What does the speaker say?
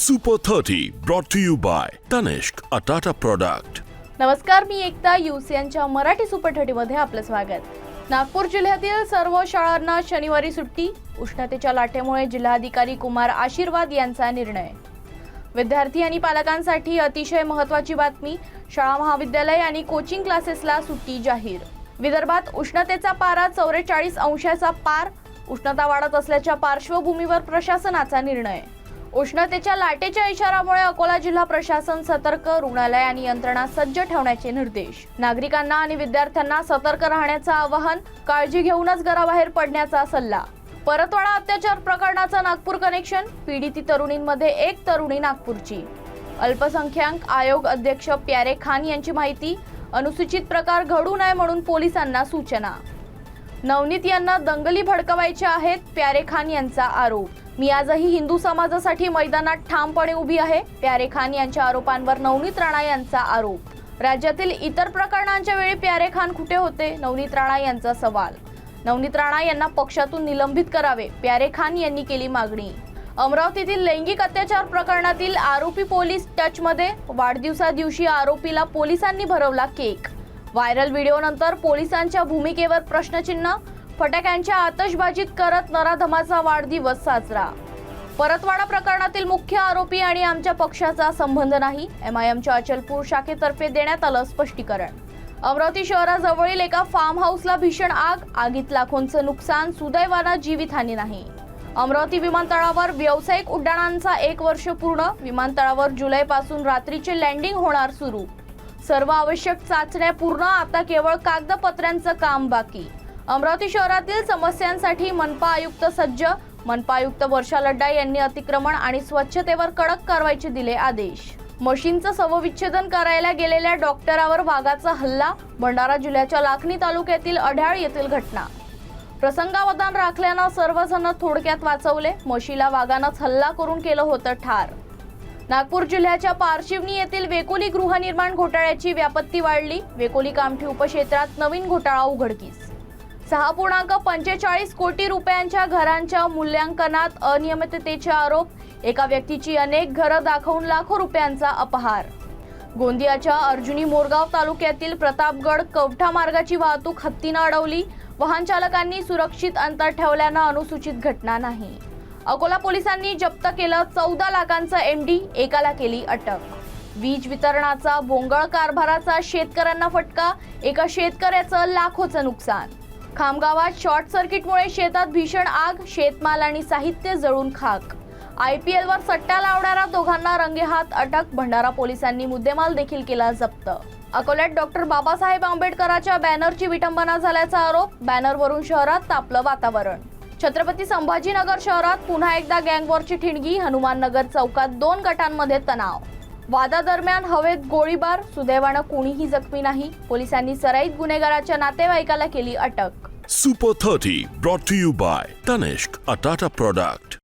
Super 30 brought to you by Tanishq, a Tata product. नमस्कार, मी एकता यूसीएनच्या Marathi super 30 मध्ये आपलं स्वागत. नागपूर जिल्ह्यातील सर्व शाळांना शनिवारी सुट्टी. उष्णतेच्या लाटेमुळे जिल्हाधिकारी कुमार आशीर्वाद यांचा निर्णय. विद्यार्थी आणि पालकांसाठी अतिशय महत्त्वाची बातमी. शाळा महाविद्यालय आणि कोचिंग क्लासेसला सुट्टी जाहीर. विदर्भात उष्णतेचा पारा 44 अंशाचा पार. उष्णता वाढत असल्याच्या पार्श्वभूमीवर प्रशासनाचा निर्णय. उष्णतेच्या लाटेच्या इशारामुळे अकोला जिल्हा प्रशासन सतर्क. रुग्णालय आणि यंत्रणा सज्ज ठेवण्याचे निर्देश. नागरिकांना आणि विद्यार्थ्यांना सतर्क राहण्याचं आवाहन. काळजी घेऊनच घराबाहेर पडण्याचा सल्ला. परतवाडा अत्याचार प्रकरणाचं नागपूर कनेक्शन. पीडित तरुणींमध्ये एक तरुणी नागपूरची. अल्पसंख्याक आयोग अध्यक्ष प्यारे खान यांची माहिती. अनुसूचित प्रकार घडू नये म्हणून पोलिसांना सूचना. नवनीत यांना दंगली भडकवायच्या आहेत, प्यारे खान यांचा आरोप. मी आजही हिंदू समाजासाठी मैदानात ठामपणे उभी आहे, प्यारे खान यांच्या आरोपांवर नवनीत राणा यांचा आरोप. राज्यातील इतर प्रकरणांच्या वेळी प्यारे खान कुठे होते, नवनीत राणा यांचा सवाल. नवनीत राणा यांना पक्षातून निलंबित करावे, प्यारे खान यांनी केली मागणी. अमरावतीतील लैंगिक अत्याचार प्रकरणातील आरोपी पोलीस टचमध्ये. वाढदिवसा दिवशी आरोपीला पोलिसांनी भरवला केक. व्हायरल व्हिडिओनंतर पोलिसांच्या भूमिकेवर प्रश्नचिन्ह. फटाक्यांच्या आतषबाजीत करत नराधमाचा वाढदिवस साजरा. परतवाडा प्रकरणातील मुख्य आरोपी आणि आमच्या पक्षाचा संबंध नाही, एमआयएमच्या अचलपूर शाखेतर्फे देण्यात आलं स्पष्टीकरण. अमरावती शहराजवळील एका फार्म हाऊसला भीषण आग. आगीत लाखोंचं नुकसान. सुदैवानं जीवितहानी नाही. अमरावती विमानतळावर व्यावसायिक उड्डाणांचा 1 वर्ष पूर्ण. विमानतळावर जुलैपासून रात्रीचे लँडिंग होणार सुरू. सर्व आवश्यक चाचण्या पूर्ण. आता केवळ कागदपत्रांचं काम बाकी. अमरावती शहरातील समस्यांसाठी मनपा आयुक्त सज्ज. मनपा आयुक्त वर्षा लड्डा यांनी अतिक्रमण आणि स्वच्छतेवर कडक कारवाईचे दिले आदेश. म्हशींचं शवविच्छेदन करायला गेलेल्या डॉक्टरावर वाघाचा हल्ला. भंडारा जिल्ह्याच्या लाखनी तालुक्यातील अढ्याळ येथील घटना. प्रसंगावधान राखल्यानं सर्वजण थोडक्यात वाचवले. म्हशीला वाघानंच हल्ला करून केलं होतं ठार. नागपूर जिल्ह्याच्या पारशिवनी येथील वेकोली गृहनिर्माण घोटाळ्याची व्याप्ती वाढली. वेकोली कामठी उपक्षेत्रात नवीन घोटाळा उघडकीस. 6.45 कोटी रुपयांच्या घरांच्या मूल्यांकनात अनियमिततेचे आरोप. एका व्यक्तीची अनेक घरं दाखवून लाखो रुपयांचा अपहार. गोंदियाच्या अर्जुनी मोरगाव तालुक्यातील प्रतापगड कवठा मार्गाची वाहतूक हत्तीनं अडवली. वाहन चालकांनी सुरक्षित अंतर ठेवल्यानं अनुसूचित घटना नाही. अकोला पोलिसांनी जप्त केलं 14 लाखांचं एमडी. एकाला केली अटक. वीज वितरणाचा भोंगळ कारभाराचा शेतकऱ्यांना फटका. एका शेतकऱ्याचं लाखोचं नुकसान. खामगावात शॉर्ट सर्किटमुळे शेतात भीषण आग. शेतमाल आणि साहित्य जळून खाक. IPLवर सट्टा लावणाऱ्या दोघांना रंगेहात अटक. भंडारा पोलिसांनी मुद्देमाल देखील केला जप्त. अकोल्यात डॉक्टर बाबासाहेब आंबेडकरांच्या बॅनरची विटंबना झाल्याचा आरोप. बॅनरवरून शहरात तापलं वातावरण. छत्रपती संभाजीनगर शहरात पुन्हा एकदा गँगवॉरची ठिणगी. हनुमाननगर चौकात 2 गटांमध्ये तणाव. वादादरम्यान हवेत गोळीबार. सुदैवानं कोणीही जखमी नाही. पोलिसांनी सराईत गुन्हेगाराच्या नातेवाईकाला केली अटक. Super 30 brought to you by Tanishq, a Tata product.